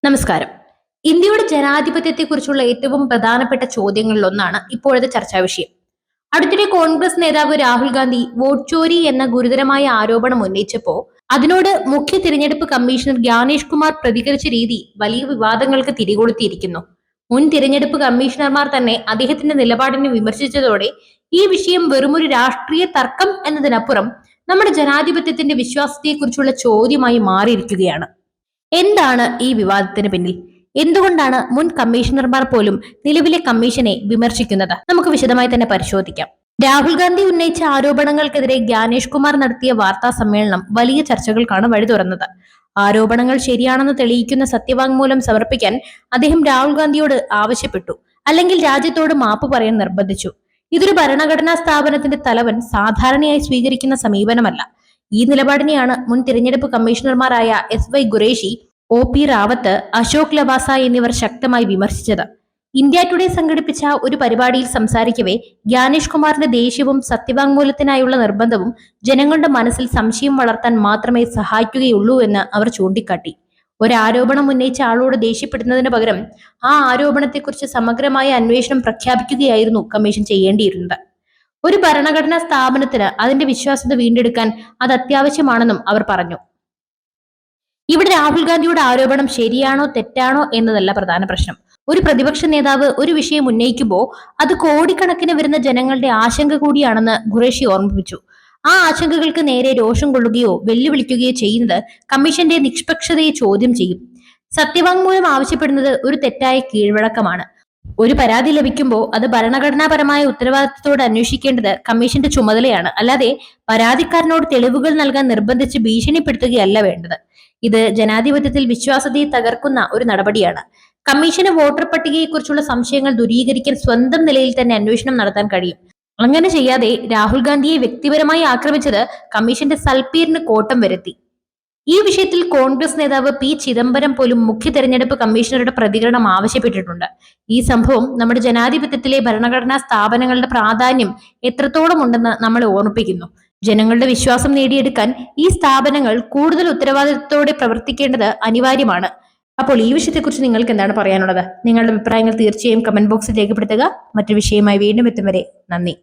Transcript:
നമസ്കാരം. ഇന്ത്യയുടെ ജനാധിപത്യത്തെക്കുറിച്ചുള്ള ഏറ്റവും പ്രധാനപ്പെട്ട ചോദ്യങ്ങളിലൊന്നാണ് ഇപ്പോഴത്തെ ചർച്ചാ വിഷയം. അടുത്തിടെ കോൺഗ്രസ് നേതാവ് രാഹുൽ ഗാന്ധി വോട്ട് ചോരി എന്ന ഗുരുതരമായ ആരോപണം ഉന്നയിച്ചപ്പോൾ അതിനോട് മുഖ്യ തിരഞ്ഞെടുപ്പ് കമ്മീഷണർ ഗ്യാനേഷ് കുമാർ പ്രതികരിച്ച രീതി വലിയ വിവാദങ്ങൾക്ക് തിരികൊളുത്തിയിരിക്കുന്നു. മുൻ തിരഞ്ഞെടുപ്പ് കമ്മീഷണർമാർ തന്നെ അദ്ദേഹത്തിന്റെ നിലപാടിനെ വിമർശിച്ചതോടെ ഈ വിഷയം വെറുമൊരു രാഷ്ട്രീയ തർക്കം എന്നതിനപ്പുറം നമ്മുടെ ജനാധിപത്യത്തിന്റെ വിശ്വാസത്തെക്കുറിച്ചുള്ള ചോദ്യമായി മാറിയിരിക്കുകയാണ്. എന്താണ് ഈ വിവാദത്തിന് പിന്നിൽ? എന്തുകൊണ്ടാണ് മുൻ കമ്മീഷണർമാർ പോലും നിലവിലെ കമ്മീഷനെ വിമർശിക്കുന്നത്? നമുക്ക് വിശദമായി തന്നെ പരിശോധിക്കാം. രാഹുൽ ഗാന്ധി ഉന്നയിച്ച ആരോപണങ്ങൾക്കെതിരെ ഗ്യാനേഷ് കുമാർ നടത്തിയ വാർത്താ സമ്മേളനം വലിയ ചർച്ചകൾക്കാണ് വഴി തുറന്നത്. ആരോപണങ്ങൾ ശരിയാണെന്ന് തെളിയിക്കുന്ന സത്യവാങ്മൂലം സമർപ്പിക്കാൻ അദ്ദേഹം രാഹുൽ ഗാന്ധിയോട് ആവശ്യപ്പെട്ടു, അല്ലെങ്കിൽ രാജ്യത്തോട് മാപ്പ് പറയാൻ നിർബന്ധിച്ചു. ഇതൊരു ഭരണഘടനാ സ്ഥാപനത്തിന്റെ തലവൻ സാധാരണയായി സ്വീകരിക്കുന്ന സമീപനമല്ല. ഈ നിലപാടിനെയാണ് മുൻ തിരഞ്ഞെടുപ്പ് കമ്മീഷണർമാരായ SY ഖുറേഷി, OP റാവത്ത്, അശോക് ലവാസ എന്നിവർ ശക്തമായി വിമർശിച്ചത്. ഇന്ത്യ ടുഡേ സംഘടിപ്പിച്ച ഒരു പരിപാടിയിൽ സംസാരിക്കവേ ഗ്യാനേഷ് കുമാറിന്റെ ദേഷ്യവും സത്യവാങ്മൂലത്തിനായുള്ള നിർബന്ധവും ജനങ്ങളുടെ മനസ്സിൽ സംശയം വളർത്താൻ മാത്രമേ സഹായിക്കുകയുള്ളൂ എന്ന് അവർ ചൂണ്ടിക്കാട്ടി. ഒരാരോപണം ഉന്നയിച്ച ആളോട് ദേഷ്യപ്പെടുന്നതിന് പകരം ആ ആരോപണത്തെക്കുറിച്ച് സമഗ്രമായ അന്വേഷണം പ്രഖ്യാപിക്കുകയായിരുന്നു കമ്മീഷൻ ചെയ്യേണ്ടിയിരുന്നത്. ഒരു ഭരണഘടനാ സ്ഥാപനത്തിന് അതിന്റെ വിശ്വാസ്യത വീണ്ടെടുക്കാൻ അത് അത്യാവശ്യമാണെന്നും അവർ പറഞ്ഞു. ഇവിടെ രാഹുൽ ഗാന്ധിയുടെ ആരോപണം ശരിയാണോ തെറ്റാണോ എന്നതല്ല പ്രധാന പ്രശ്നം. ഒരു പ്രതിപക്ഷ നേതാവ് ഒരു വിഷയം ഉന്നയിക്കുമ്പോൾ അത് കോടിക്കണക്കിന് വരുന്ന ജനങ്ങളുടെ ആശങ്ക കൂടിയാണെന്ന് ഖുറേഷി ഓർമ്മിപ്പിച്ചു. ആ ആശങ്കകൾക്ക് നേരെ രോഷം കൊള്ളുകയോ വെല്ലുവിളിക്കുകയോ ചെയ്യുന്നത് കമ്മീഷന്റെ നിഷ്പക്ഷതയെ ചോദ്യം ചെയ്യും. സത്യവാങ്മൂലം ആവശ്യപ്പെടുന്നത് ഒരു തെറ്റായ കീഴ്വഴക്കമാണ്. ഒരു പരാതി ലഭിക്കുമ്പോൾ അത് ഭരണഘടനാപരമായ ഉത്തരവാദിത്തത്തോടെ അന്വേഷിക്കേണ്ടത് കമ്മീഷന്റെ ചുമതലയാണ്. അല്ലാതെ പരാതിക്കാരനോട് തെളിവുകൾ നൽകാൻ നിർബന്ധിച്ച് ഭീഷണിപ്പെടുത്തുകയല്ല വേണ്ടത്. ഇത് ജനാധിപത്യത്തിൽ വിശ്വാസ്യതയെ തകർക്കുന്ന ഒരു നടപടിയാണ്. കമ്മീഷന് വോട്ടർ പട്ടികയെക്കുറിച്ചുള്ള സംശയങ്ങൾ ദൂരീകരിക്കാൻ സ്വന്തം നിലയിൽ തന്നെ അന്വേഷണം നടത്താൻ കഴിയും. അങ്ങനെ ചെയ്യാതെ രാഹുൽ ഗാന്ധിയെ വ്യക്തിപരമായി ആക്രമിച്ചത് കമ്മീഷന്റെ സൽപ്പേരിന് കോട്ടം വരുത്തി. ഈ വിഷയത്തിൽ കോൺഗ്രസ് നേതാവ് P. ചിദംബരം പോലും മുഖ്യ തെരഞ്ഞെടുപ്പ് കമ്മീഷണറുടെ പ്രതികരണം ആവശ്യപ്പെട്ടിട്ടുണ്ട്. ഈ സംഭവം നമ്മുടെ ജനാധിപത്യത്തിലെ ഭരണഘടനാ സ്ഥാപനങ്ങളുടെ പ്രാധാന്യം എത്രത്തോളം ഉണ്ടെന്ന് നമ്മളെ ഓർമ്മിപ്പിക്കുന്നു. ജനങ്ങളുടെ വിശ്വാസം നേടിയെടുക്കാൻ ഈ സ്ഥാപനങ്ങൾ കൂടുതൽ ഉത്തരവാദിത്തത്തോടെ പ്രവർത്തിക്കേണ്ടത് അനിവാര്യമാണ്. അപ്പോൾ ഈ വിഷയത്തെക്കുറിച്ച് നിങ്ങൾക്ക് എന്താണ് പറയാനുള്ളത്? നിങ്ങളുടെ അഭിപ്രായങ്ങൾ തീർച്ചയായും കമന്റ് ബോക്സിൽ രേഖപ്പെടുത്തുക. മറ്റൊരു വിഷയമായി വീണ്ടും എത്തും വരെ നന്ദി.